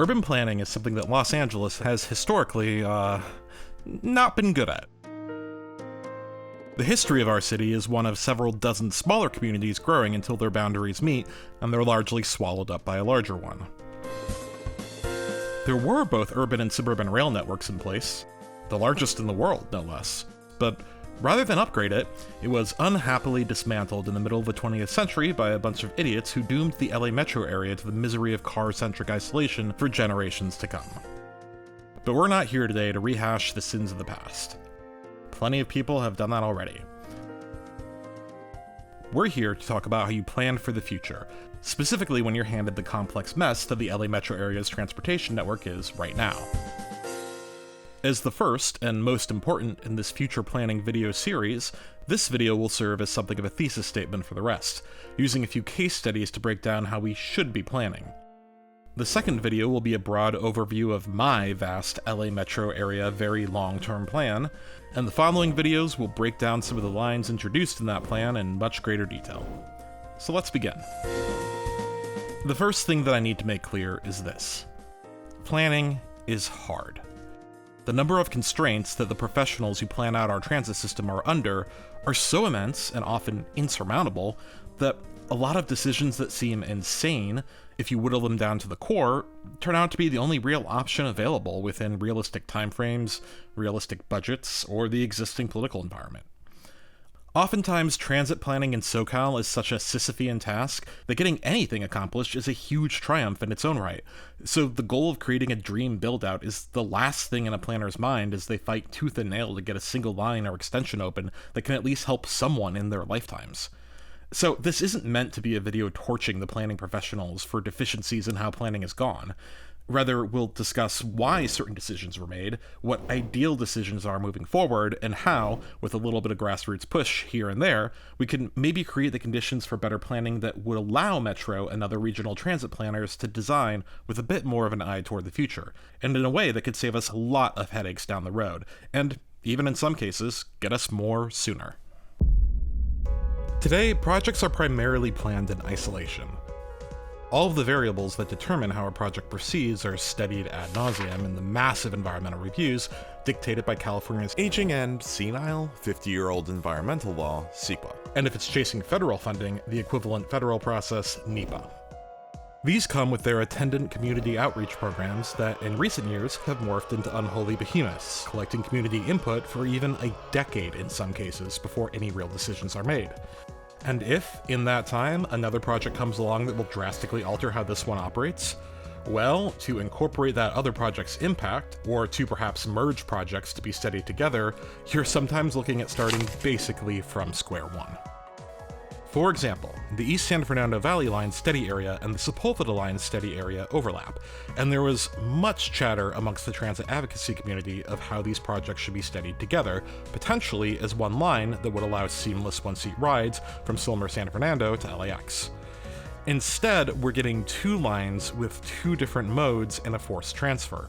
Urban planning is something that Los Angeles has historically, not been good at. The history of our city is one of several dozen smaller communities growing until their boundaries meet, and they're largely swallowed up by a larger one. There were both urban and suburban rail networks in place, the largest in the world, no less, but rather than upgrade it, it was unhappily dismantled in the middle of the 20th century by a bunch of idiots who doomed the LA metro area to the misery of car-centric isolation for generations to come. But we're not here today to rehash the sins of the past. Plenty of people have done that already. We're here to talk about how you plan for the future, specifically when you're handed the complex mess that the LA metro area's transportation network is right now. As the first and most important in this future planning video series, this video will serve as something of a thesis statement for the rest, using a few case studies to break down how we should be planning. The second video will be a broad overview of my vast LA metro area very long-term plan, and the following videos will break down some of the lines introduced in that plan in much greater detail. So let's begin. The first thing that I need to make clear is this. Planning is hard. The number of constraints that the professionals who plan out our transit system are under are so immense and often insurmountable that a lot of decisions that seem insane, if you whittle them down to the core, turn out to be the only real option available within realistic timeframes, realistic budgets, or the existing political environment. Oftentimes, transit planning in SoCal is such a Sisyphean task that getting anything accomplished is a huge triumph in its own right, so the goal of creating a dream build-out is the last thing in a planner's mind as they fight tooth and nail to get a single line or extension open that can at least help someone in their lifetimes. So this isn't meant to be a video torching the planning professionals for deficiencies in how planning has gone. Rather, we'll discuss why certain decisions were made, what ideal decisions are moving forward, and how, with a little bit of grassroots push here and there, we can maybe create the conditions for better planning that would allow Metro and other regional transit planners to design with a bit more of an eye toward the future, and in a way that could save us a lot of headaches down the road, and, even in some cases, get us more sooner. Today, projects are primarily planned in isolation. All of the variables that determine how a project proceeds are studied ad nauseum in the massive environmental reviews dictated by California's aging and senile 50-year-old environmental law, SEPA. And if it's chasing federal funding, the equivalent federal process, NEPA. These come with their attendant community outreach programs that, in recent years, have morphed into unholy behemoths, collecting community input for even a decade in some cases before any real decisions are made. And if, in that time, another project comes along that will drastically alter how this one operates, well, to incorporate that other project's impact, or to perhaps merge projects to be studied together, you're sometimes looking at starting basically from square one. For example, the East San Fernando Valley Line study area and the Sepulveda Line study area overlap, and there was much chatter amongst the transit advocacy community of how these projects should be studied together, potentially as one line that would allow seamless one-seat rides from Silmer San Fernando to LAX. Instead, we're getting two lines with two different modes and a forced transfer.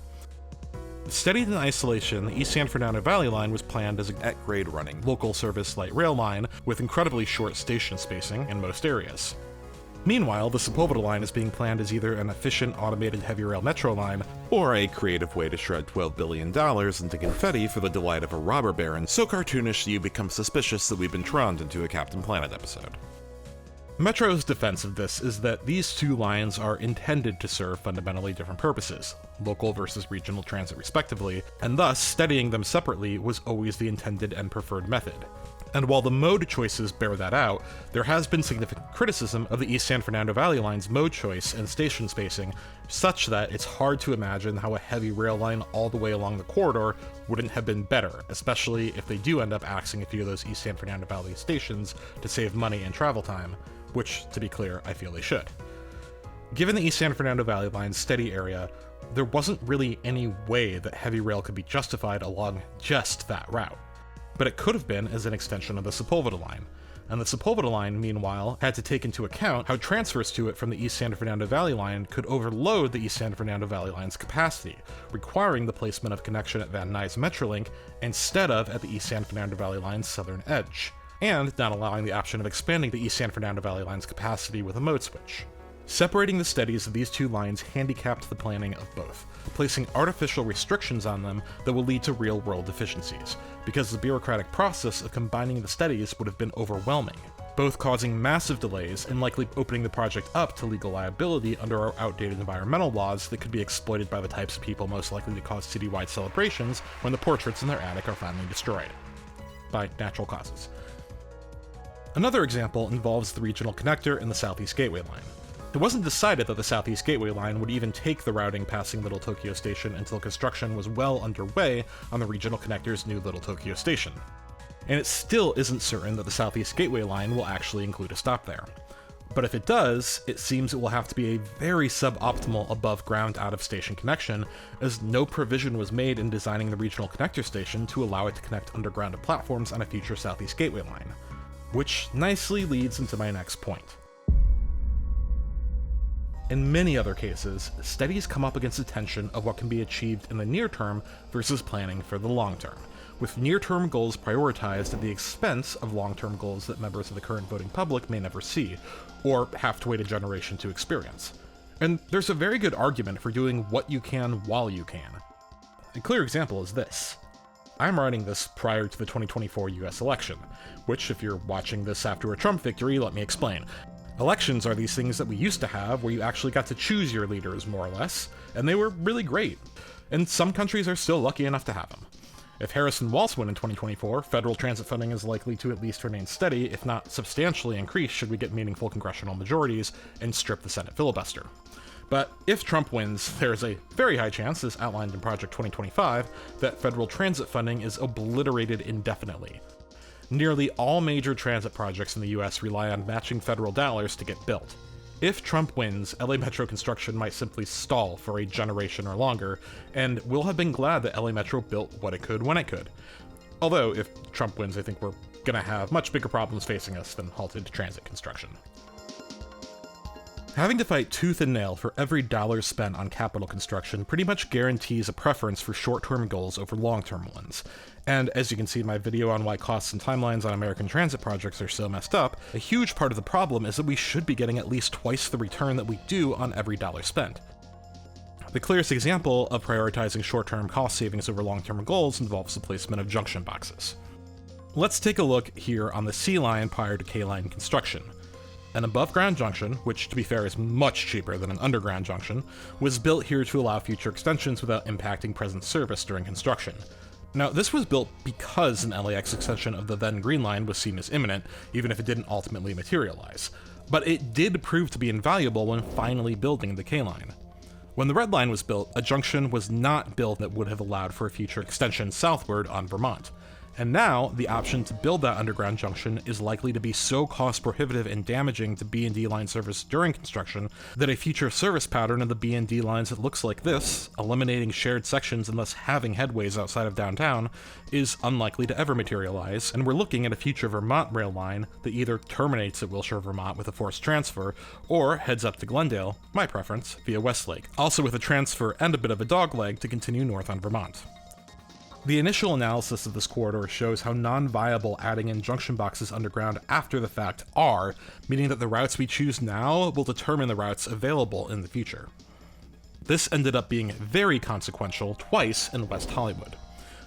Studied in isolation, the East San Fernando Valley Line was planned as an at-grade running local service light rail line with incredibly short station spacing in most areas. Meanwhile, the Sepulveda Line is being planned as either an efficient automated heavy rail metro line or a creative way to shred $12 billion into confetti for the delight of a robber baron so cartoonish that you become suspicious that we've been troned into a Captain Planet episode. Metro's defense of this is that these two lines are intended to serve fundamentally different purposes, local versus regional transit respectively, and thus studying them separately was always the intended and preferred method. And while the mode choices bear that out, there has been significant criticism of the East San Fernando Valley Line's mode choice and station spacing, such that it's hard to imagine how a heavy rail line all the way along the corridor wouldn't have been better, especially if they do end up axing a few of those East San Fernando Valley stations to save money and travel time, which, to be clear, I feel they should. Given the East San Fernando Valley Line's steady area, there wasn't really any way that heavy rail could be justified along just that route. But it could have been as an extension of the Sepulveda Line, and the Sepulveda Line, meanwhile, had to take into account how transfers to it from the East San Fernando Valley Line could overload the East San Fernando Valley Line's capacity, requiring the placement of connection at Van Nuys Metrolink instead of at the East San Fernando Valley Line's southern edge, and not allowing the option of expanding the East San Fernando Valley Line's capacity with a mode switch. Separating the studies of these two lines handicapped the planning of both, placing artificial restrictions on them that will lead to real-world deficiencies, because the bureaucratic process of combining the studies would have been overwhelming, both causing massive delays and likely opening the project up to legal liability under our outdated environmental laws that could be exploited by the types of people most likely to cause citywide celebrations when the portraits in their attic are finally destroyed by natural causes. Another example involves the regional connector in the Southeast Gateway line. It wasn't decided that the Southeast Gateway line would even take the routing passing Little Tokyo Station until construction was well underway on the regional connector's new Little Tokyo Station. And it still isn't certain that the Southeast Gateway line will actually include a stop there. But if it does, it seems it will have to be a very suboptimal above-ground out-of-station connection, as no provision was made in designing the regional connector station to allow it to connect underground to platforms on a future Southeast Gateway line. Which nicely leads into my next point. In many other cases, studies come up against the tension of what can be achieved in the near term versus planning for the long term, with near-term goals prioritized at the expense of long-term goals that members of the current voting public may never see, or have to wait a generation to experience. And there's a very good argument for doing what you can while you can. A clear example is this. I'm writing this prior to the 2024 US election, which, if you're watching this after a Trump victory, let me explain. Elections are these things that we used to have where you actually got to choose your leaders, more or less, and they were really great. And some countries are still lucky enough to have them. If Harris and Walz win in 2024, federal transit funding is likely to at least remain steady, if not substantially increase should we get meaningful congressional majorities and strip the Senate filibuster. But if Trump wins, there's a very high chance, as outlined in Project 2025, that federal transit funding is obliterated indefinitely. Nearly all major transit projects in the US rely on matching federal dollars to get built. If Trump wins, LA Metro construction might simply stall for a generation or longer, and we'll have been glad that LA Metro built what it could when it could. Although, if Trump wins, I think we're gonna have much bigger problems facing us than halted transit construction. Having to fight tooth and nail for every dollar spent on capital construction pretty much guarantees a preference for short-term goals over long-term ones. And as you can see in my video on why costs and timelines on American transit projects are so messed up, a huge part of the problem is that we should be getting at least twice the return that we do on every dollar spent. The clearest example of prioritizing short-term cost savings over long-term goals involves the placement of junction boxes. Let's take a look here on the C line prior to K line construction. An above-ground junction, which to be fair is much cheaper than an underground junction, was built here to allow future extensions without impacting present service during construction. Now, this was built because an LAX extension of the then Green Line was seen as imminent, even if it didn't ultimately materialize. But it did prove to be invaluable when finally building the K Line. When the Red Line was built, a junction was not built that would have allowed for a future extension southward on Vermont. And now, the option to build that underground junction is likely to be so cost-prohibitive and damaging to B&D line service during construction that a future service pattern of the B&D lines that looks like this, eliminating shared sections and thus having headways outside of downtown, is unlikely to ever materialize, and we're looking at a future Vermont rail line that either terminates at Wilshire, Vermont with a forced transfer, or heads up to Glendale, my preference, via Westlake, also with a transfer and a bit of a dogleg to continue north on Vermont. The initial analysis of this corridor shows how non-viable adding in junction boxes underground after the fact are, meaning that the routes we choose now will determine the routes available in the future. This ended up being very consequential twice in West Hollywood.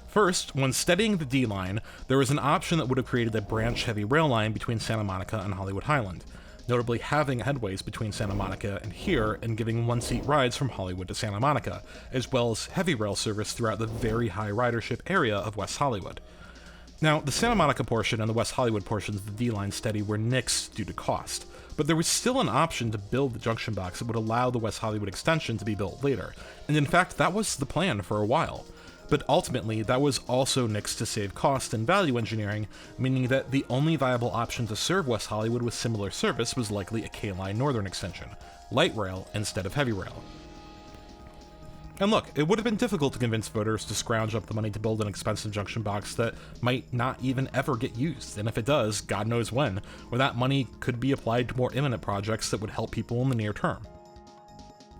First, when studying the D line, there was an option that would have created a branch-heavy rail line between Santa Monica and Hollywood Highland, notably having headways between Santa Monica and here and giving one-seat rides from Hollywood to Santa Monica, as well as heavy rail service throughout the very high ridership area of West Hollywood. Now, the Santa Monica portion and the West Hollywood portions of the D-Line study were nixed due to cost, but there was still an option to build the junction box that would allow the West Hollywood extension to be built later, and in fact that was the plan for a while. But ultimately, that was also nixed to save cost and value engineering, meaning that the only viable option to serve West Hollywood with similar service was likely a K-Line Northern extension, light rail instead of heavy rail. And look, it would have been difficult to convince voters to scrounge up the money to build an expensive junction box that might not even ever get used, and if it does, God knows when that money could be applied to more imminent projects that would help people in the near term.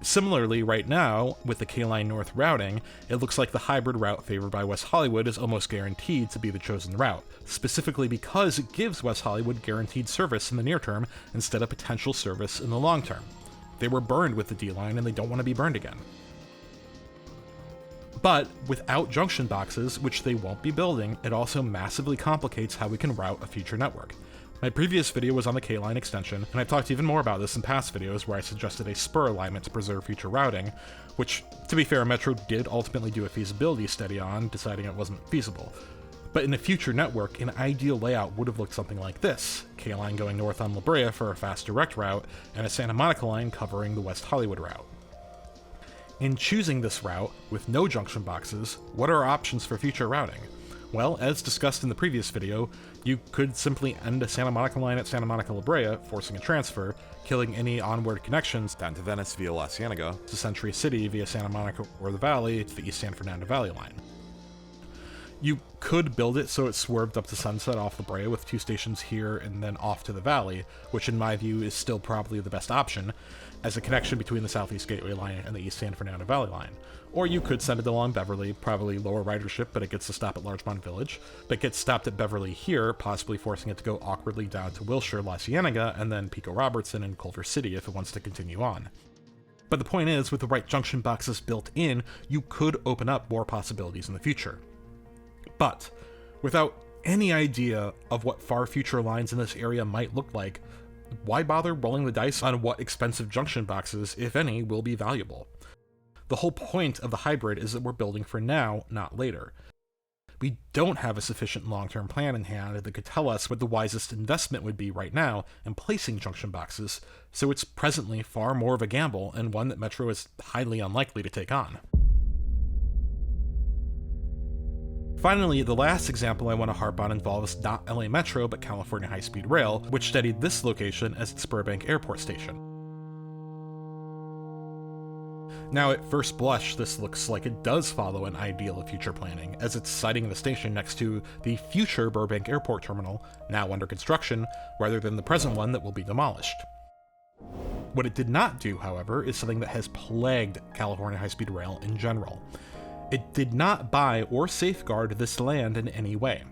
Similarly, right now, with the K-Line North routing, it looks like the hybrid route favored by West Hollywood is almost guaranteed to be the chosen route, specifically because it gives West Hollywood guaranteed service in the near term instead of potential service in the long term. They were burned with the D line and they don't want to be burned again. But without junction boxes, which they won't be building, it also massively complicates how we can route a future network. My previous video was on the K-line extension, and I've talked even more about this in past videos where I suggested a spur alignment to preserve future routing, which, to be fair, Metro did ultimately do a feasibility study on, deciding it wasn't feasible. But in a future network, an ideal layout would have looked something like this: K-line going north on La Brea for a fast direct route, and a Santa Monica line covering the West Hollywood route. In choosing this route, with no junction boxes, what are our options for future routing? Well, as discussed in the previous video, you could simply end a Santa Monica line at Santa Monica La Brea, forcing a transfer, killing any onward connections down to Venice via La Cienega, to Century City via Santa Monica or the Valley to the East San Fernando Valley line. You could build it so it swerved up to Sunset off La Brea with 2 stations here and then off to the Valley, which in my view is still probably the best option, as a connection between the Southeast Gateway line and the East San Fernando Valley line. Or you could send it along Beverly, probably lower ridership, but it gets to stop at Larchmont Village, but gets stopped at Beverly here, possibly forcing it to go awkwardly down to Wilshire, La Cienega, and then Pico Robertson and Culver City if it wants to continue on. But the point is, with the right junction boxes built in, you could open up more possibilities in the future. But without any idea of what far future lines in this area might look like, why bother rolling the dice on what expensive junction boxes, if any, will be valuable? The whole point of the hybrid is that we're building for now, not later. We don't have a sufficient long-term plan in hand that could tell us what the wisest investment would be right now in placing junction boxes, so it's presently far more of a gamble and one that Metro is highly unlikely to take on. Finally, the last example I want to harp on involves not LA Metro but California High-Speed Rail, which studied this location as its Burbank Airport station. Now, at first blush, this looks like it does follow an ideal of future planning, as it's siting the station next to the future Burbank Airport terminal, now under construction, rather than the present one that will be demolished. What it did not do, however, is something that has plagued California High-Speed Rail in general. It did not buy or safeguard this land in any way.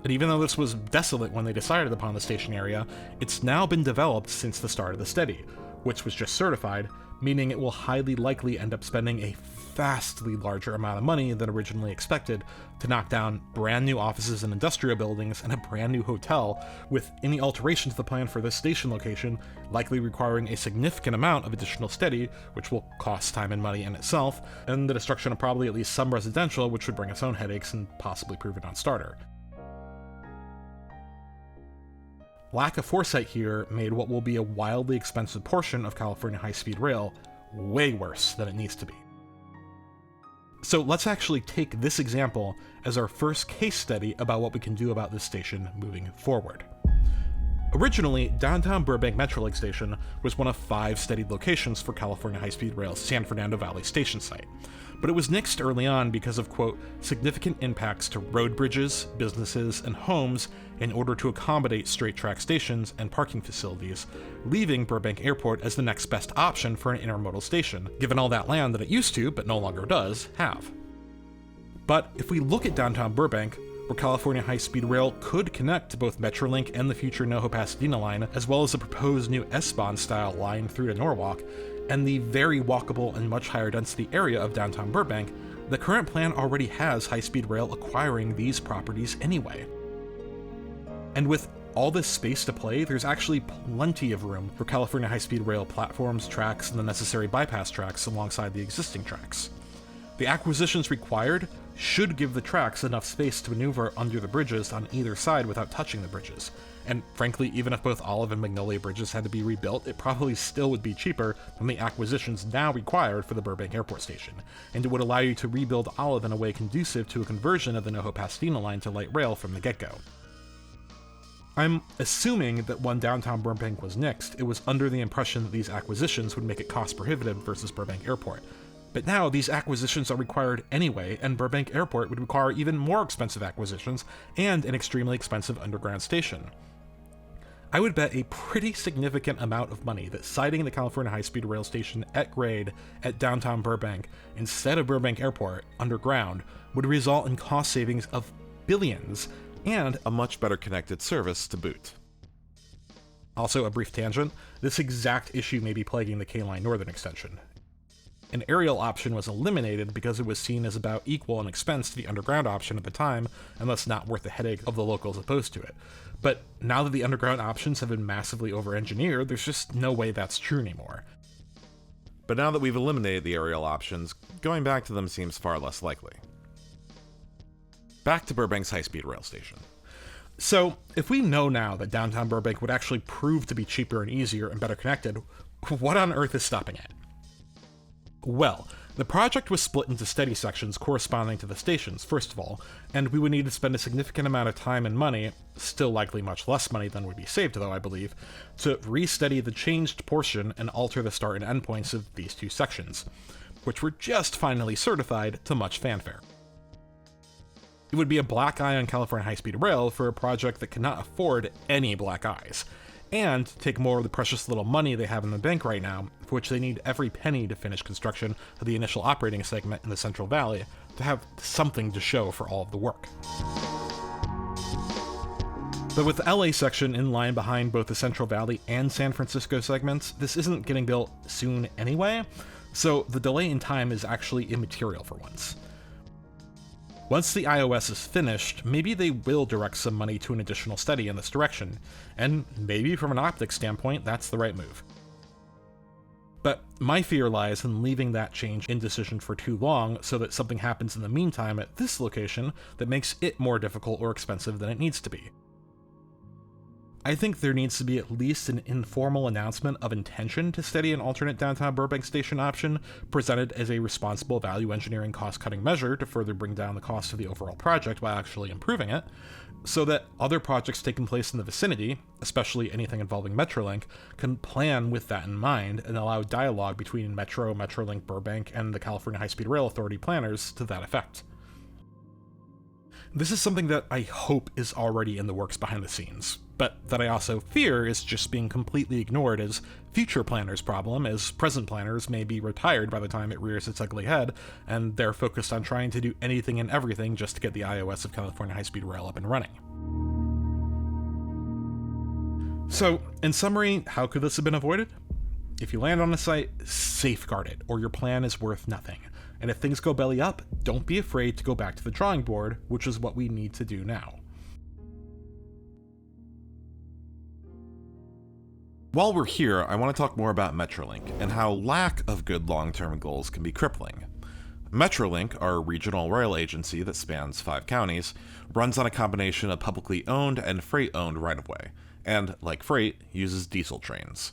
And even though this was desolate when they decided upon the station area, it's now been developed since the start of the study, which was just certified, meaning it will highly likely end up spending a vastly larger amount of money than originally expected to knock down brand new offices and industrial buildings and a brand new hotel, with any alteration to the plan for this station location likely requiring a significant amount of additional study, which will cost time and money in itself, and the destruction of probably at least some residential, which would bring its own headaches and possibly prove a non-starter. Lack of foresight here made what will be a wildly expensive portion of California High-Speed Rail way worse than it needs to be. So let's actually take this example as our first case study about what we can do about this station moving forward. Originally, downtown Burbank Metrolink Station was one of 5 studied locations for California High-Speed Rail's San Fernando Valley station site, but it was nixed early on because of, quote, significant impacts to road bridges, businesses, and homes in order to accommodate straight-track stations and parking facilities, leaving Burbank Airport as the next best option for an intermodal station, given all that land that it used to, but no longer does, have. But if we look at downtown Burbank, where California High-Speed Rail could connect to both Metrolink and the future NoHo-Pasadena line, as well as the proposed new S-Bahn-style line through to Norwalk, and the very walkable and much higher density area of downtown Burbank, the current plan already has high-speed rail acquiring these properties anyway. And with all this space to play, there's actually plenty of room for California High-Speed Rail platforms, tracks, and the necessary bypass tracks alongside the existing tracks. The acquisitions required should give the tracks enough space to maneuver under the bridges on either side without touching the bridges. And frankly, even if both Olive and Magnolia bridges had to be rebuilt, it probably still would be cheaper than the acquisitions now required for the Burbank Airport station, and it would allow you to rebuild Olive in a way conducive to a conversion of the NoHo-Pasadena line to light rail from the get-go. I'm assuming that when downtown Burbank was nixed, it was under the impression that these acquisitions would make it cost prohibitive versus Burbank Airport. But now these acquisitions are required anyway, and Burbank Airport would require even more expensive acquisitions and an extremely expensive underground station. I would bet a pretty significant amount of money that siting the California High-Speed Rail station at grade at downtown Burbank instead of Burbank Airport underground would result in cost savings of billions and a much better connected service to boot. Also, a brief tangent, this exact issue may be plaguing the K-Line Northern extension. An aerial option was eliminated because it was seen as about equal in expense to the underground option at the time, and thus not worth the headache of the locals opposed to it. But now that the underground options have been massively over-engineered, there's just no way that's true anymore. But now that we've eliminated the aerial options, going back to them seems far less likely. Back to Burbank's high-speed rail station. So, if we know now that downtown Burbank would actually prove to be cheaper and easier and better connected, what on earth is stopping it? Well, the project was split into steady sections corresponding to the stations, first of all, and we would need to spend a significant amount of time and money, still likely much less money than would be saved though, I believe, to re-steady the changed portion and alter the start and end points of these two sections, which were just finally certified to much fanfare. It would be a black eye on California high-speed rail for a project that cannot afford any black eyes, and take more of the precious little money they have in the bank right now, for which they need every penny to finish construction of the initial operating segment in the Central Valley, to have something to show for all of the work. But with the LA section in line behind both the Central Valley and San Francisco segments, this isn't getting built soon anyway, so the delay in time is actually immaterial for once. Once the iOS is finished, maybe they will direct some money to an additional study in this direction, and maybe from an optics standpoint, that's the right move. But my fear lies in leaving that change indecision for too long so that something happens in the meantime at this location that makes it more difficult or expensive than it needs to be. I think there needs to be at least an informal announcement of intention to study an alternate downtown Burbank station option, presented as a responsible value engineering cost-cutting measure to further bring down the cost of the overall project while actually improving it, so that other projects taking place in the vicinity, especially anything involving Metrolink, can plan with that in mind and allow dialogue between Metro, Metrolink Burbank, and the California High-Speed Rail Authority planners to that effect. This is something that I hope is already in the works behind the scenes, but that I also fear is just being completely ignored as future planners' problem, as present planners may be retired by the time it rears its ugly head, and they're focused on trying to do anything and everything just to get the iOS of California High-Speed Rail up and running. So, in summary, how could this have been avoided? If you land on a site, safeguard it, or your plan is worth nothing. And if things go belly up, don't be afraid to go back to the drawing board, which is what we need to do now. While we're here, I want to talk more about Metrolink and how lack of good long-term goals can be crippling. Metrolink, our regional rail agency that spans 5 counties, runs on a combination of publicly owned and freight-owned right-of-way, and, like freight, uses diesel trains.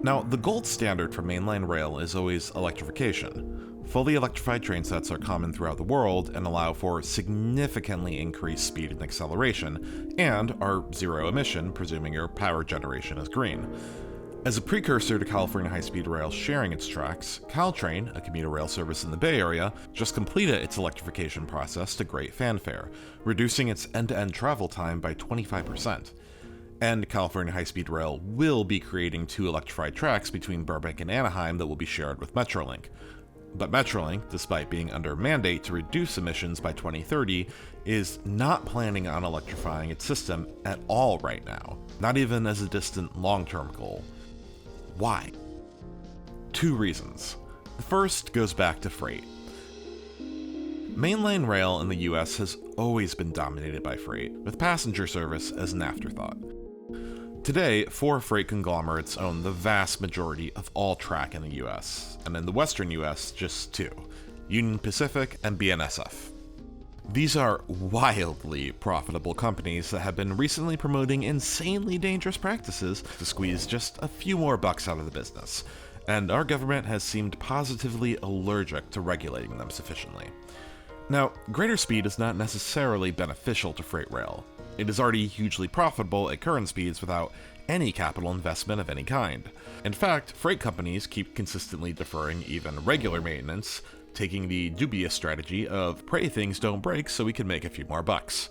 Now, the gold standard for mainline rail is always electrification. Fully electrified train sets are common throughout the world and allow for significantly increased speed and acceleration, and are zero emission, presuming your power generation is green. As a precursor to California high-speed rail sharing its tracks, Caltrain, a commuter rail service in the Bay Area, just completed its electrification process to great fanfare, reducing its end-to-end travel time by 25%. And California High-Speed Rail will be creating 2 electrified tracks between Burbank and Anaheim that will be shared with Metrolink. But Metrolink, despite being under mandate to reduce emissions by 2030, is not planning on electrifying its system at all right now, not even as a distant long-term goal. Why? 2 reasons. The first goes back to freight. Mainline rail in the US has always been dominated by freight, with passenger service as an afterthought. Today, 4 freight conglomerates own the vast majority of all track in the US, and in the western US, just 2, Union Pacific and BNSF. These are wildly profitable companies that have been recently promoting insanely dangerous practices to squeeze just a few more bucks out of the business, and our government has seemed positively allergic to regulating them sufficiently. Now, greater speed is not necessarily beneficial to freight rail. It is already hugely profitable at current speeds without any capital investment of any kind. In fact, freight companies keep consistently deferring even regular maintenance, taking the dubious strategy of pray things don't break so we can make a few more bucks.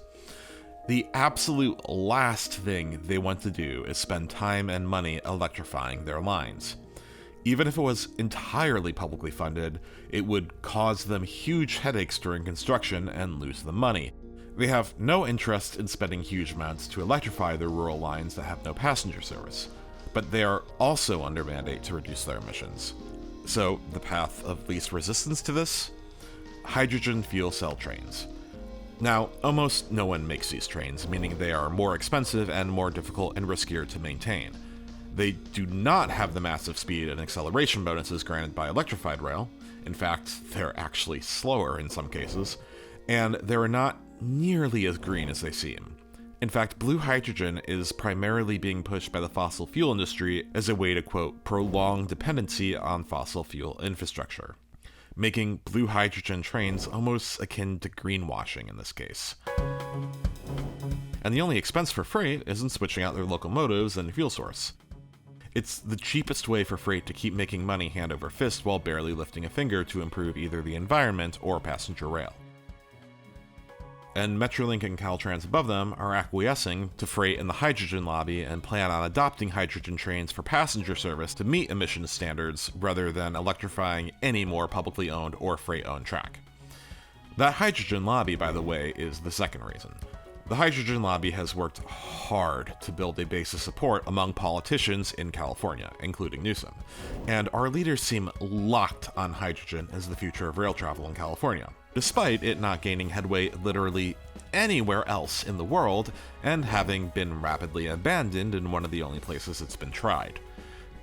The absolute last thing they want to do is spend time and money electrifying their lines. Even if it was entirely publicly funded, it would cause them huge headaches during construction and lose them money. They have no interest in spending huge amounts to electrify their rural lines that have no passenger service, but they are also under mandate to reduce their emissions. So, the path of least resistance to this? Hydrogen fuel cell trains. Now, almost no one makes these trains, meaning they are more expensive and more difficult and riskier to maintain. They do not have the massive speed and acceleration bonuses granted by electrified rail. In fact, they're actually slower in some cases, and they're not nearly as green as they seem. In fact, blue hydrogen is primarily being pushed by the fossil fuel industry as a way to, quote, prolong dependency on fossil fuel infrastructure, making blue hydrogen trains almost akin to greenwashing in this case. And the only expense for freight isn't switching out their locomotives and fuel source. It's the cheapest way for freight to keep making money hand over fist while barely lifting a finger to improve either the environment or passenger rail. And Metrolink and Caltrans above them are acquiescing to freight and the hydrogen lobby and plan on adopting hydrogen trains for passenger service to meet emissions standards rather than electrifying any more publicly owned or freight-owned track. That hydrogen lobby, by the way, is the second reason. The hydrogen lobby has worked hard to build a base of support among politicians in California, including Newsom, and our leaders seem locked on hydrogen as the future of rail travel in California, despite it not gaining headway literally anywhere else in the world and having been rapidly abandoned in one of the only places it's been tried.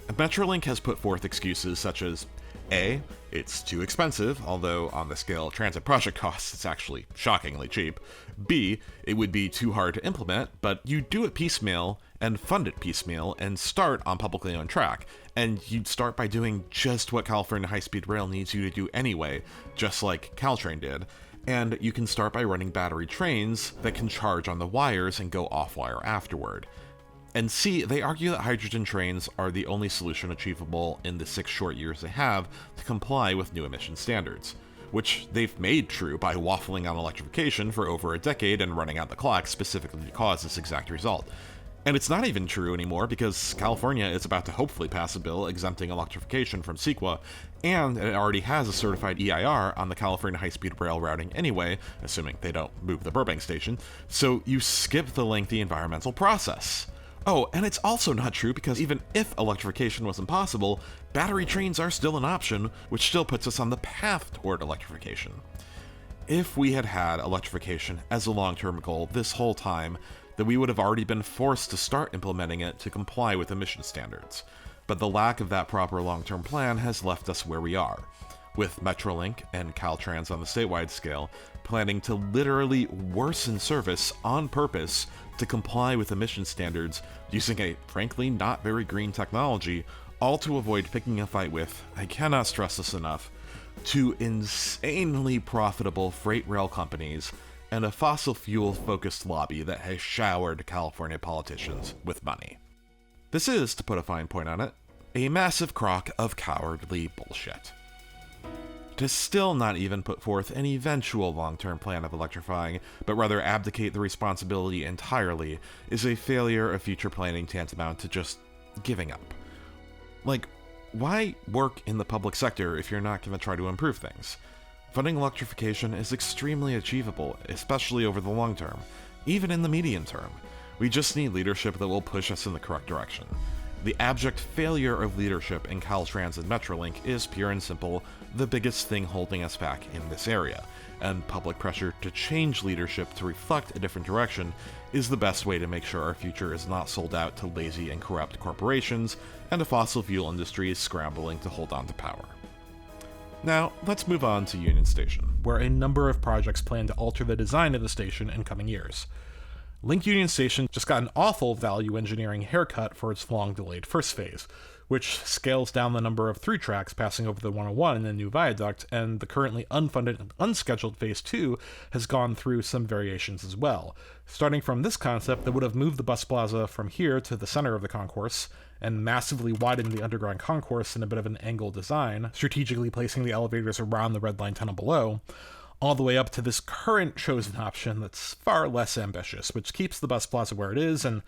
Metrolink has put forth excuses such as A, it's too expensive, although on the scale of transit project costs, it's actually shockingly cheap. B, it would be too hard to implement, but you do it piecemeal and fund it piecemeal and start on publicly owned track. And you'd start by doing just what California High-Speed Rail needs you to do anyway, just like Caltrain did. And you can start by running battery trains that can charge on the wires and go off-wire afterward. And C, they argue that hydrogen trains are the only solution achievable in the 6 short years they have to comply with new emission standards, which they've made true by waffling on electrification for over a decade and running out the clock specifically to cause this exact result. And it's not even true anymore because California is about to hopefully pass a bill exempting electrification from CEQA, and it already has a certified EIR on the California high-speed rail routing anyway, assuming they don't move the Burbank station, so you skip the lengthy environmental process. Oh, and it's also not true because even if electrification was impossible, battery trains are still an option, which still puts us on the path toward electrification. If we had had electrification as a long-term goal this whole time, then we would have already been forced to start implementing it to comply with emission standards. But the lack of that proper long-term plan has left us where we are, with Metrolink and Caltrans on the statewide scale planning to literally worsen service on purpose to comply with emission standards using a, frankly, not very green technology, all to avoid picking a fight with, I cannot stress this enough, two insanely profitable freight rail companies and a fossil fuel-focused lobby that has showered California politicians with money. This is, to put a fine point on it, a massive crock of cowardly bullshit. To still not even put forth an eventual long-term plan of electrifying, but rather abdicate the responsibility entirely, is a failure of future planning tantamount to just giving up. Like, why work in the public sector if you're not going to try to improve things? Funding electrification is extremely achievable, especially over the long term, even in the medium term. We just need leadership that will push us in the correct direction. The abject failure of leadership in Caltrans and Metrolink is pure and simple the biggest thing holding us back in this area, and public pressure to change leadership to reflect a different direction is the best way to make sure our future is not sold out to lazy and corrupt corporations and a fossil fuel industry scrambling to hold on to power. Now, let's move on to Union Station, where a number of projects plan to alter the design of the station in coming years. Link Union Station just got an awful value engineering haircut for its long-delayed first phase, which scales down the number of through tracks passing over the 101 in the new viaduct, and the currently unfunded and unscheduled Phase 2 has gone through some variations as well. Starting from this concept that would have moved the bus plaza from here to the center of the concourse, and massively widened the underground concourse in a bit of an angled design, strategically placing the elevators around the Red Line tunnel below, all the way up to this current chosen option that's far less ambitious, which keeps the bus plaza where it is and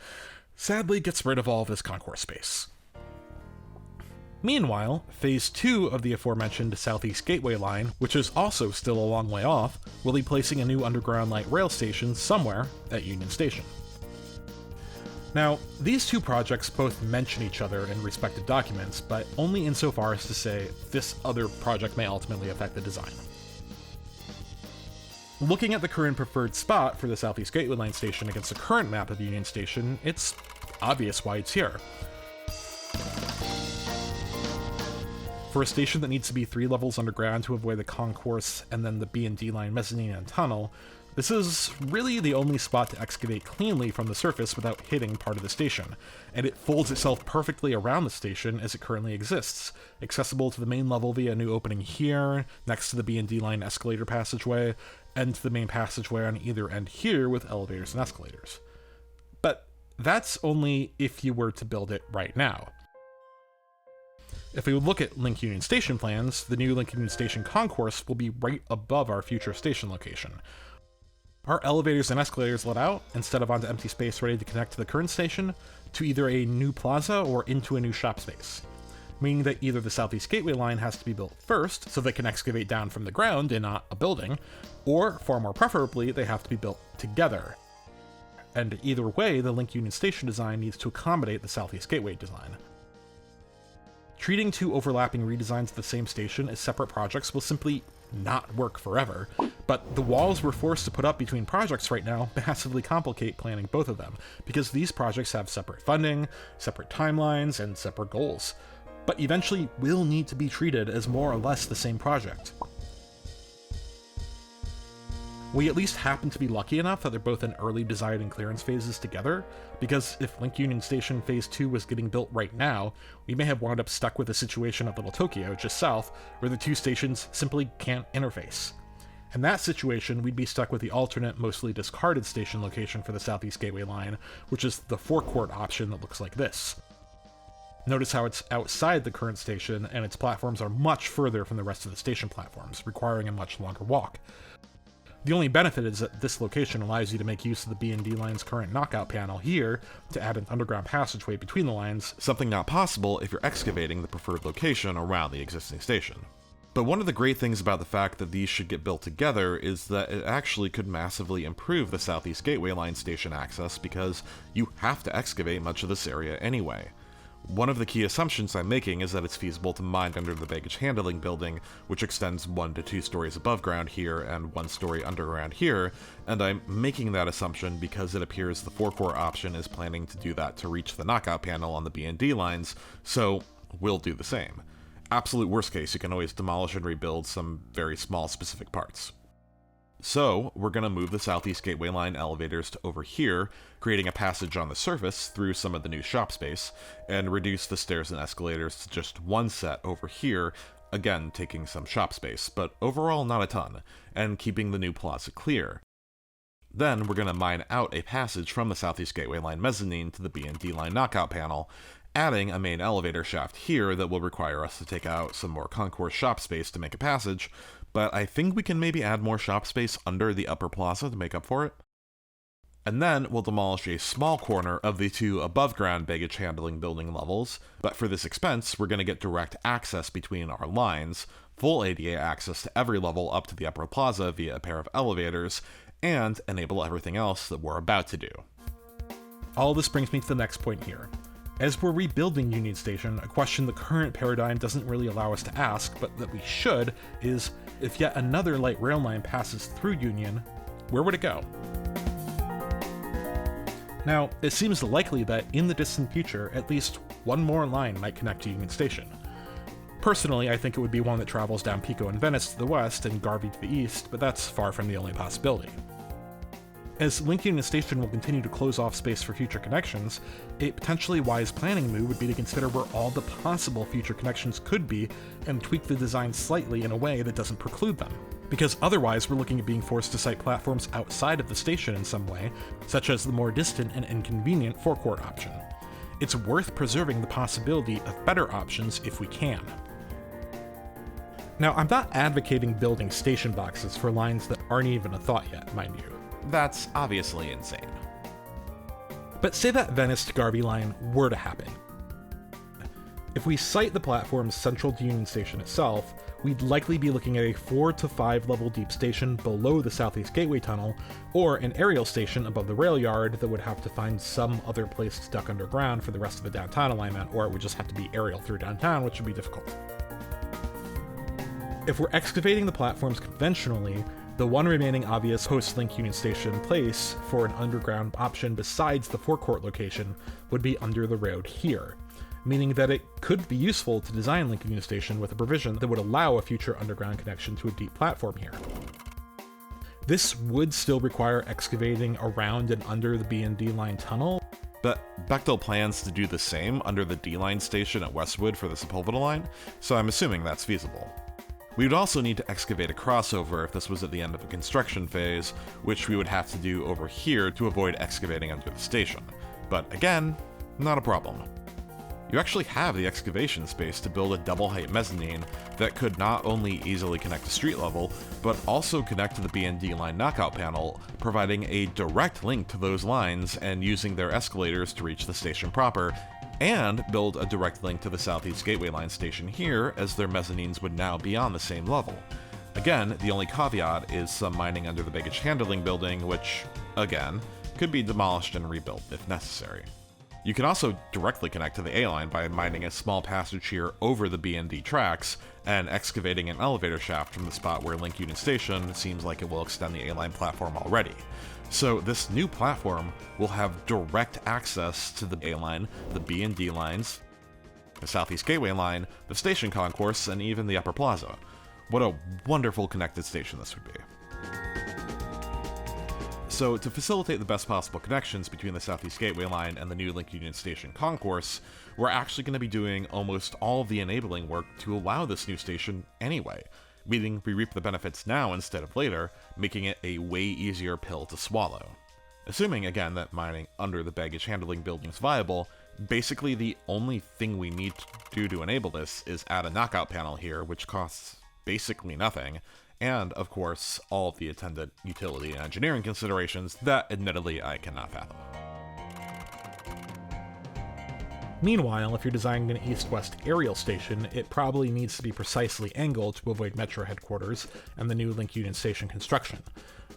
sadly gets rid of all of this concourse space. Meanwhile, Phase 2 of the aforementioned Southeast Gateway line, which is also still a long way off, will be placing a new underground light rail station somewhere at Union Station. Now, these two projects both mention each other in respective documents, but only insofar as to say this other project may ultimately affect the design. Looking at the current preferred spot for the Southeast Gateway Line station against the current map of Union Station, it's obvious why it's here. For a station that needs to be 3 levels underground to avoid the concourse and then the B&D line mezzanine and tunnel, this is really the only spot to excavate cleanly from the surface without hitting part of the station, and it folds itself perfectly around the station as it currently exists, accessible to the main level via a new opening here, next to the B&D line escalator passageway, and to the main passageway on either end here with elevators and escalators. But that's only if you were to build it right now. If we would look at Link Union Station plans, the new Link Union Station concourse will be right above our future station location. Our elevators and escalators let out, instead of onto empty space ready to connect to the current station, to either a new plaza or into a new shop space. Meaning that either the Southeast Gateway line has to be built first, so they can excavate down from the ground and not a building, or, far more preferably, they have to be built together. And either way, the Link Union Station design needs to accommodate the Southeast Gateway design. Treating two overlapping redesigns of the same station as separate projects will simply not work forever, but the walls we're forced to put up between projects right now massively complicate planning both of them, because these projects have separate funding, separate timelines, and separate goals, but eventually will need to be treated as more or less the same project. We at least happen to be lucky enough that they're both in early design and clearance phases together, because if Link Union Station Phase 2 was getting built right now, we may have wound up stuck with a situation at Little Tokyo, just south, where the two stations simply can't interface. In that situation, we'd be stuck with the alternate, mostly discarded station location for the Southeast Gateway line, which is the forecourt option that looks like this. Notice how it's outside the current station, and its platforms are much further from the rest of the station platforms, requiring a much longer walk. The only benefit is that this location allows you to make use of the B&D line's current knockout panel here to add an underground passageway between the lines, something not possible if you're excavating the preferred location around the existing station. But one of the great things about the fact that these should get built together is that it actually could massively improve the Southeast Gateway line station access because you have to excavate much of this area anyway. One of the key assumptions I'm making is that it's feasible to mine under the baggage handling building, which extends 1 to 2 stories above ground here and 1 story underground here, and I'm making that assumption because it appears the forecourt option is planning to do that to reach the knockout panel on the B&D lines, so we'll do the same. Absolute worst case, you can always demolish and rebuild some very small specific parts. So, we're going to move the Southeast Gateway line elevators to over here, creating a passage on the surface through some of the new shop space, and reduce the stairs and escalators to just 1 set over here, again taking some shop space, but overall not a ton, and keeping the new plaza clear. Then, we're going to mine out a passage from the Southeast Gateway line mezzanine to the B&D line knockout panel, adding a main elevator shaft here that will require us to take out some more concourse shop space to make a passage, but I think we can maybe add more shop space under the upper plaza to make up for it. And then we'll demolish a small corner of the 2 above-ground baggage handling building levels, but for this expense, we're going to get direct access between our lines, full ADA access to every level up to the upper plaza via a pair of elevators, and enable everything else that we're about to do. All this brings me to the next point here. As we're rebuilding Union Station, a question the current paradigm doesn't really allow us to ask, but that we should, is if yet another light rail line passes through Union, where would it go? Now, it seems likely that in the distant future, at least one more line might connect to Union Station. Personally, I think it would be one that travels down Pico and Venice to the west and Garvey to the east, but that's far from the only possibility. As Link Union Station will continue to close off space for future connections, a potentially wise planning move would be to consider where all the possible future connections could be and tweak the design slightly in a way that doesn't preclude them. Because otherwise we're looking at being forced to site platforms outside of the station in some way, such as the more distant and inconvenient forecourt option. It's worth preserving the possibility of better options if we can. Now, I'm not advocating building station boxes for lines that aren't even a thought yet, mind you. That's obviously insane. But say that Venice to Garvey line were to happen. If we site the platforms central to Union Station itself, we'd likely be looking at a 4 to 5 level deep station below the Southeast Gateway Tunnel, or an aerial station above the rail yard that would have to find some other place to duck underground for the rest of the downtown alignment, or it would just have to be aerial through downtown, which would be difficult. If we're excavating the platforms conventionally, the one remaining obvious post-Link Union Station place for an underground option besides the forecourt location would be under the road here, meaning that it could be useful to design Link Union Station with a provision that would allow a future underground connection to a deep platform here. This would still require excavating around and under the B&D line tunnel, but Bechtel plans to do the same under the D-line station at Westwood for the Sepulveda line, so I'm assuming that's feasible. We would also need to excavate a crossover if this was at the end of a construction phase, which we would have to do over here to avoid excavating under the station. But again, not a problem. You actually have the excavation space to build a double-height mezzanine that could not only easily connect to street level, but also connect to the B&D line knockout panel, providing a direct link to those lines and using their escalators to reach the station proper, and build a direct link to the Southeast Gateway Line station here, as their mezzanines would now be on the same level. Again, the only caveat is some mining under the baggage handling building, which, again, could be demolished and rebuilt if necessary. You can also directly connect to the A-line by mining a small passage here over the B&D tracks, and excavating an elevator shaft from the spot where Link Union Station seems like it will extend the A-line platform already. So this new platform will have direct access to the A-line, the B&D lines, the Southeast Gateway Line, the station concourse, and even the Upper Plaza. What a wonderful connected station this would be. So to facilitate the best possible connections between the Southeast Gateway Line and the new Link Union Station concourse, we're actually going to be doing almost all of the enabling work to allow this new station anyway, meaning we reap the benefits now instead of later, making it a way easier pill to swallow. Assuming, again, that mining under the baggage handling building is viable, basically the only thing we need to do to enable this is add a knockout panel here, which costs basically nothing, and, of course, all of the attendant utility and engineering considerations that, admittedly, I cannot fathom. Meanwhile, if you're designing an east-west aerial station, it probably needs to be precisely angled to avoid Metro headquarters and the new Link Union Station construction.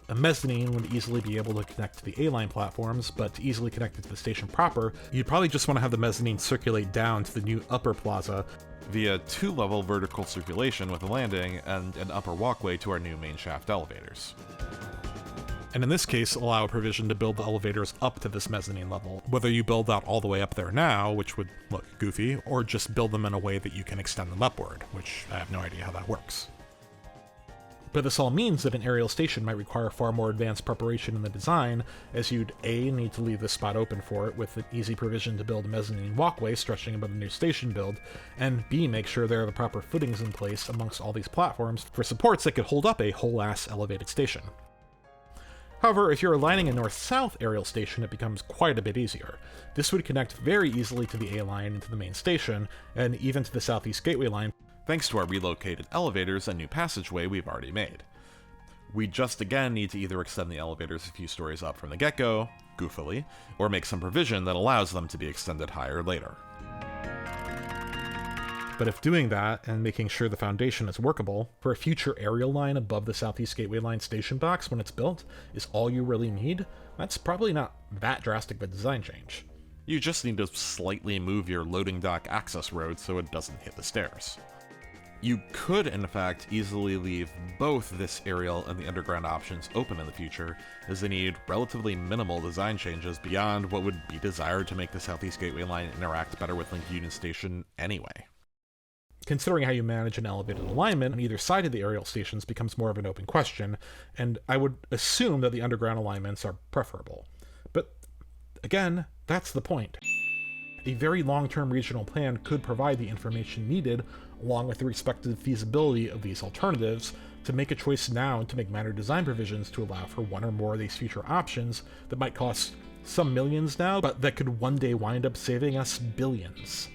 A mezzanine would easily be able to connect to the A-line platforms, but to easily connect it to the station proper, you'd probably just want to have the mezzanine circulate down to the new upper plaza via 2-level vertical circulation with a landing and an upper walkway to our new main shaft elevators. And in this case, allow a provision to build the elevators up to this mezzanine level, whether you build out all the way up there now, which would look goofy, or just build them in a way that you can extend them upward, which I have no idea how that works. But this all means that an aerial station might require far more advanced preparation in the design, as you'd A, need to leave this spot open for it with an easy provision to build a mezzanine walkway stretching above the new station build, and B, make sure there are the proper footings in place amongst all these platforms for supports that could hold up a whole-ass elevated station. However, if you're aligning a north-south aerial station, it becomes quite a bit easier. This would connect very easily to the A-line and to the main station, and even to the Southeast Gateway Line, thanks to our relocated elevators and new passageway we've already made. We just again need to either extend the elevators a few stories up from the get-go, goofily, or make some provision that allows them to be extended higher later. But if doing that, and making sure the foundation is workable, for a future aerial line above the Southeast Gateway Line station box when it's built, is all you really need, that's probably not that drastic of a design change. You just need to slightly move your loading dock access road so it doesn't hit the stairs. You could, in fact, easily leave both this aerial and the underground options open in the future, as they need relatively minimal design changes beyond what would be desired to make the Southeast Gateway Line interact better with Link Union Station anyway. Considering how you manage an elevated alignment on either side of the aerial stations becomes more of an open question, and I would assume that the underground alignments are preferable. But again, that's the point. A very long-term regional plan could provide the information needed, along with the respective feasibility of these alternatives, to make a choice now and to make minor design provisions to allow for one or more of these future options that might cost some millions now, but that could one day wind up saving us billions.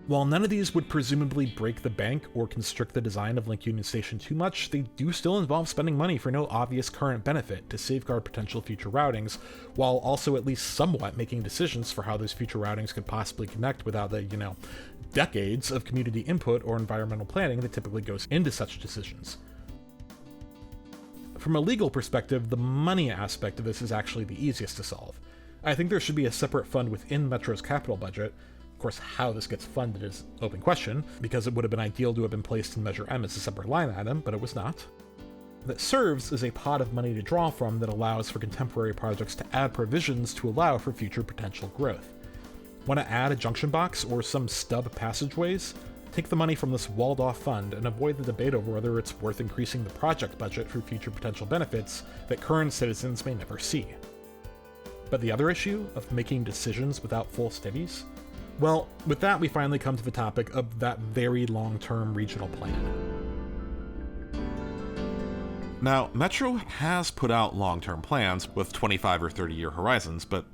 While none of these would presumably break the bank or constrict the design of Link Union Station too much, they do still involve spending money for no obvious current benefit to safeguard potential future routings, while also at least somewhat making decisions for how those future routings could possibly connect without the, decades of community input or environmental planning that typically goes into such decisions. From a legal perspective, the money aspect of this is actually the easiest to solve. I think there should be a separate fund within Metro's capital budget. Of course, how this gets funded is an open question, because it would have been ideal to have been placed in Measure M as a separate line item, but it was not. That serves as a pot of money to draw from that allows for contemporary projects to add provisions to allow for future potential growth. Want to add a junction box or some stub passageways? Take the money from this walled-off fund and avoid the debate over whether it's worth increasing the project budget for future potential benefits that current citizens may never see. But the other issue of making decisions without full studies? Well, with that we finally come to the topic of that very long-term regional plan. Now, Metro has put out long-term plans with 25 or 30-year horizons, but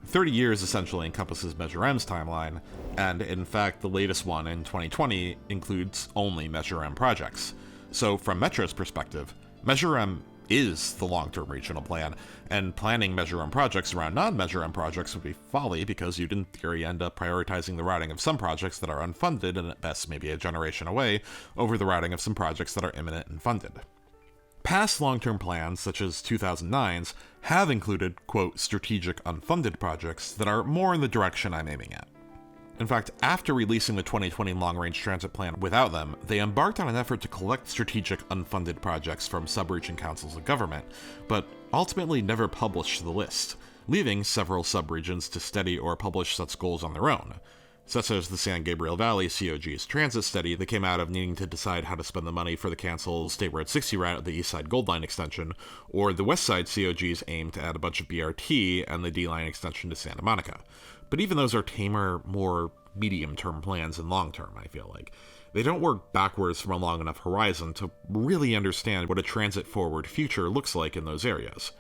30 years essentially encompasses Measure M's timeline, and in fact the latest one in 2020 includes only Measure M projects. So from Metro's perspective, Measure M is the long-term regional plan, and planning Measure M projects around non-Measure M projects would be folly because you'd in theory end up prioritizing the routing of some projects that are unfunded and at best maybe a generation away over the routing of some projects that are imminent and funded. Past long-term plans, such as 2009's, have included, quote, strategic unfunded projects that are more in the direction I'm aiming at. In fact, after releasing the 2020 Long-Range Transit Plan without them, they embarked on an effort to collect strategic unfunded projects from sub-region councils of government, but ultimately never published the list, leaving several sub-regions to study or publish such goals on their own, such as the San Gabriel Valley COG's transit study that came out of needing to decide how to spend the money for the canceled State Road 60 route of the East Side Gold Line extension, or the West Side COG's aim to add a bunch of BRT and the D Line extension to Santa Monica. But even those are tamer, more medium-term plans than long-term, I feel like. They don't work backwards from a long enough horizon to really understand what a transit-forward future looks like in those areas.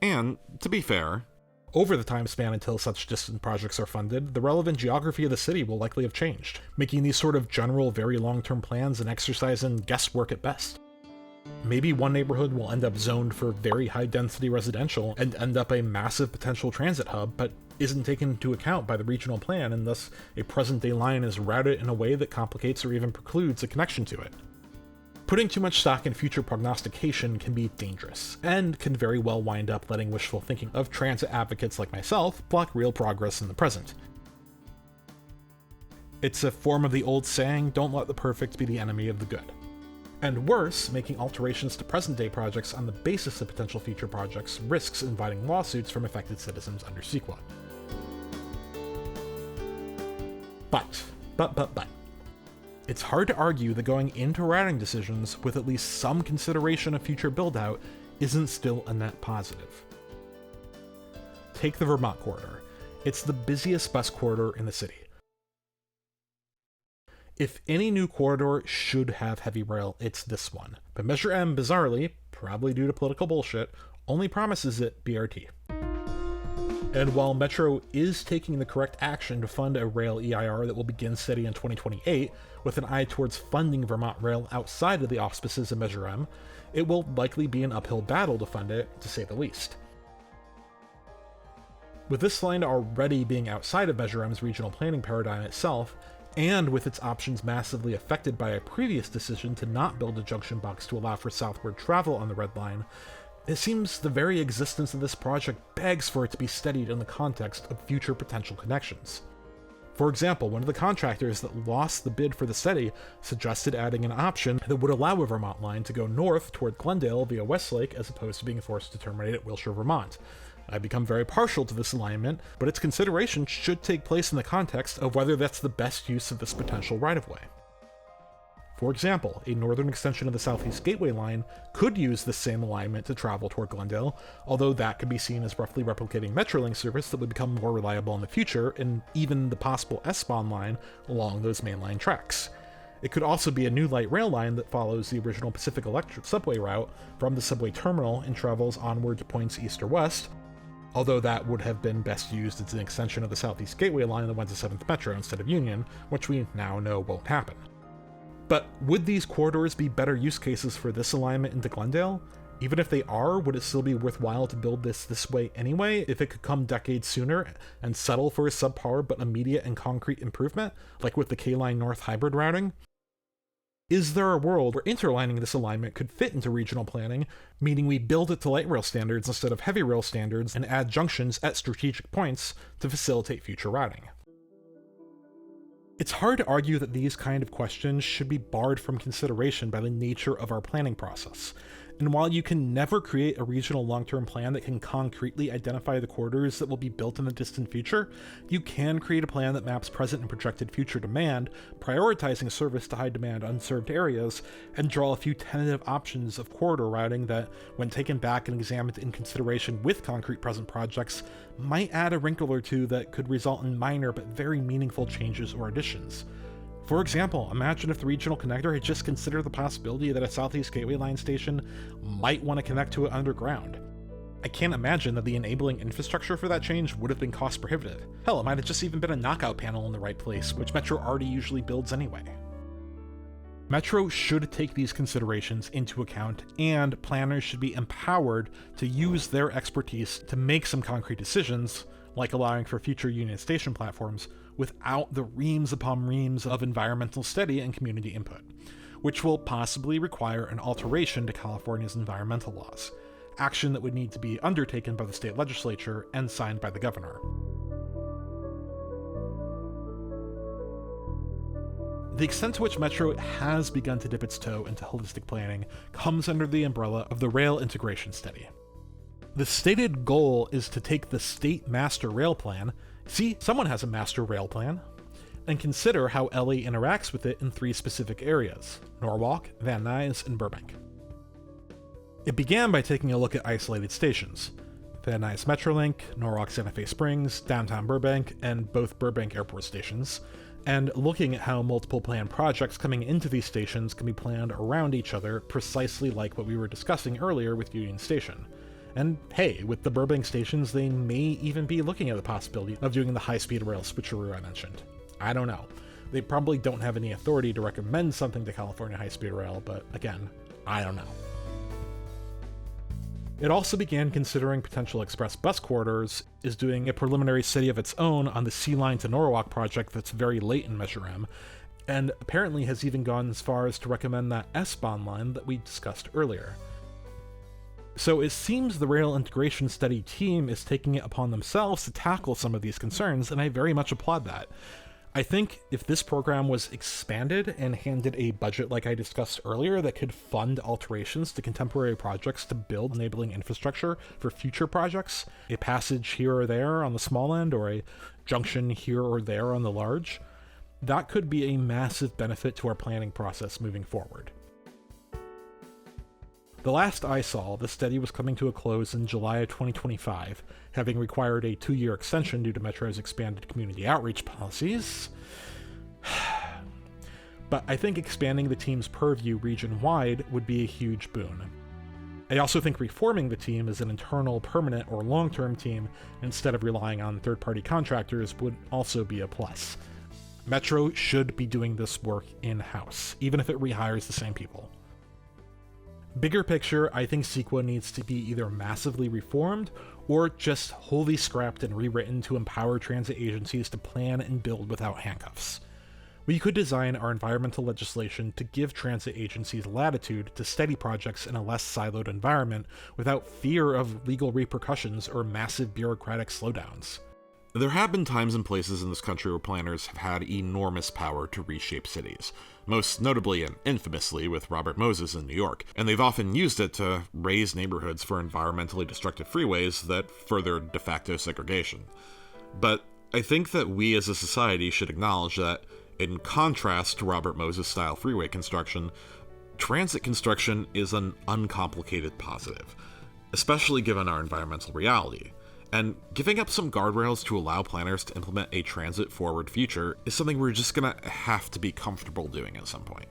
And, to be fair, over the time span until such distant projects are funded, the relevant geography of the city will likely have changed, making these sort of general, very long-term plans an exercise in guesswork at best. Maybe one neighborhood will end up zoned for very high-density residential and end up a massive potential transit hub, but isn't taken into account by the regional plan, and thus a present-day line is routed in a way that complicates or even precludes a connection to it. Putting too much stock in future prognostication can be dangerous, and can very well wind up letting wishful thinking of transit advocates like myself block real progress in the present. It's a form of the old saying, don't let the perfect be the enemy of the good. And worse, making alterations to present-day projects on the basis of potential future projects risks inviting lawsuits from affected citizens under CEQA. But. It's hard to argue that going into routing decisions with at least some consideration of future build-out isn't still a net positive. Take the Vermont corridor. It's the busiest bus corridor in the city. If any new corridor should have heavy rail, it's this one. But Measure M, bizarrely, probably due to political bullshit, only promises it BRT. And while Metro is taking the correct action to fund a rail EIR that will begin study in 2028, with an eye towards funding Vermont Rail outside of the auspices of Measure M, it will likely be an uphill battle to fund it, to say the least. With this line already being outside of Measure M's regional planning paradigm itself, and with its options massively affected by a previous decision to not build a junction box to allow for southward travel on the Red Line, it seems the very existence of this project begs for it to be studied in the context of future potential connections. For example, one of the contractors that lost the bid for the study suggested adding an option that would allow a Vermont line to go north toward Glendale via Westlake as opposed to being forced to terminate at Wilshire, Vermont. I've become very partial to this alignment, but its consideration should take place in the context of whether that's the best use of this potential right-of-way. For example, a northern extension of the Southeast Gateway line could use the same alignment to travel toward Glendale, although that could be seen as roughly replicating Metrolink service that would become more reliable in the future, and even the possible S-Bahn line along those mainline tracks. It could also be a new light rail line that follows the original Pacific Electric subway route from the subway terminal and travels onward to points east or west, although that would have been best used as an extension of the Southeast Gateway line that went to 7th Metro instead of Union, which we now know won't happen. But would these corridors be better use cases for this alignment into Glendale? Even if they are, would it still be worthwhile to build this way anyway, if it could come decades sooner and settle for a subpar but immediate and concrete improvement, like with the K-Line North hybrid routing? Is there a world where interlining this alignment could fit into regional planning, meaning we build it to light rail standards instead of heavy rail standards and add junctions at strategic points to facilitate future routing? It's hard to argue that these kind of questions should be barred from consideration by the nature of our planning process. And while you can never create a regional long-term plan that can concretely identify the corridors that will be built in the distant future, you can create a plan that maps present and projected future demand, prioritizing service to high-demand unserved areas, and draw a few tentative options of corridor routing that, when taken back and examined in consideration with concrete present projects, might add a wrinkle or two that could result in minor but very meaningful changes or additions. For example, imagine if the regional connector had just considered the possibility that a Southeast Gateway line station might want to connect to it underground. I can't imagine that the enabling infrastructure for that change would have been cost prohibitive. Hell, it might have just even been a knockout panel in the right place, which Metro already usually builds anyway. Metro should take these considerations into account, and planners should be empowered to use their expertise to make some concrete decisions, like allowing for future Union Station platforms, without the reams upon reams of environmental study and community input, which will possibly require an alteration to California's environmental laws, action that would need to be undertaken by the state legislature and signed by the governor. The extent to which Metro has begun to dip its toe into holistic planning comes under the umbrella of the Rail Integration Study. The stated goal is to take the state master rail plan, see, someone has a master rail plan, and consider how LA interacts with it in 3 specific areas: Norwalk, Van Nuys, and Burbank. It began by taking a look at isolated stations: Van Nuys Metrolink, Norwalk Santa Fe Springs, downtown Burbank, and both Burbank airport stations, and looking at how multiple planned projects coming into these stations can be planned around each other, precisely like what we were discussing earlier with Union Station. And hey, with the Burbank stations, they may even be looking at the possibility of doing the high-speed rail switcheroo I mentioned. I don't know. They probably don't have any authority to recommend something to California High-Speed Rail, but again, I don't know. It also began considering potential express bus corridors, is doing a preliminary study of its own on the C-Line to Norwalk project that's very late in Measure M, and apparently has even gone as far as to recommend that S-Bahn line that we discussed earlier. So it seems the Rail Integration Study team is taking it upon themselves to tackle some of these concerns, and I very much applaud that. I think if this program was expanded and handed a budget like I discussed earlier that could fund alterations to contemporary projects to build enabling infrastructure for future projects, a passage here or there on the small end or a junction here or there on the large, that could be a massive benefit to our planning process moving forward. The last I saw, the study was coming to a close in July of 2025, having required a 2-year extension due to Metro's expanded community outreach policies. But I think expanding the team's purview region-wide would be a huge boon. I also think reforming the team as an internal, permanent, or long-term team instead of relying on third-party contractors would also be a plus. Metro should be doing this work in-house, even if it rehires the same people. Bigger picture, I think CEQA needs to be either massively reformed or just wholly scrapped and rewritten to empower transit agencies to plan and build without handcuffs. We could design our environmental legislation to give transit agencies latitude to study projects in a less siloed environment without fear of legal repercussions or massive bureaucratic slowdowns. There have been times and places in this country where planners have had enormous power to reshape cities, most notably and infamously with Robert Moses in New York, and they've often used it to raise neighborhoods for environmentally destructive freeways that furthered de facto segregation. But I think that we as a society should acknowledge that, in contrast to Robert Moses-style freeway construction, transit construction is an uncomplicated positive, especially given our environmental reality. And giving up some guardrails to allow planners to implement a transit-forward future is something we're just gonna have to be comfortable doing at some point.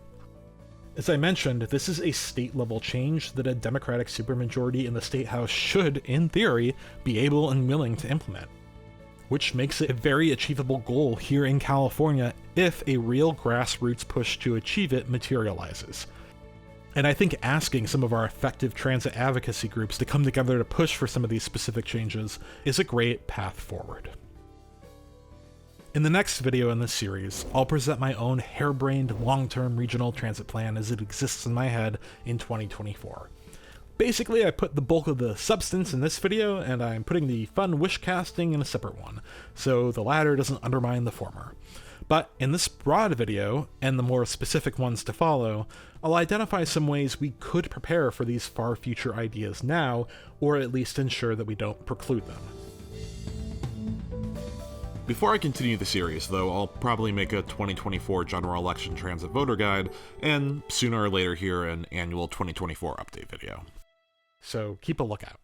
As I mentioned, this is a state-level change that a Democratic supermajority in the State House should, in theory, be able and willing to implement, which makes it a very achievable goal here in California if a real grassroots push to achieve it materializes. And I think asking some of our effective transit advocacy groups to come together to push for some of these specific changes is a great path forward. In the next video in this series, I'll present my own harebrained long-term regional transit plan as it exists in my head in 2024. Basically, I put the bulk of the substance in this video, and I'm putting the fun wish casting in a separate one, so the latter doesn't undermine the former. But in this broad video, and the more specific ones to follow, I'll identify some ways we could prepare for these far future ideas now, or at least ensure that we don't preclude them. Before I continue the series, though, I'll probably make a 2024 general election transit voter guide, and sooner or later here an annual 2024 update video. So keep a lookout.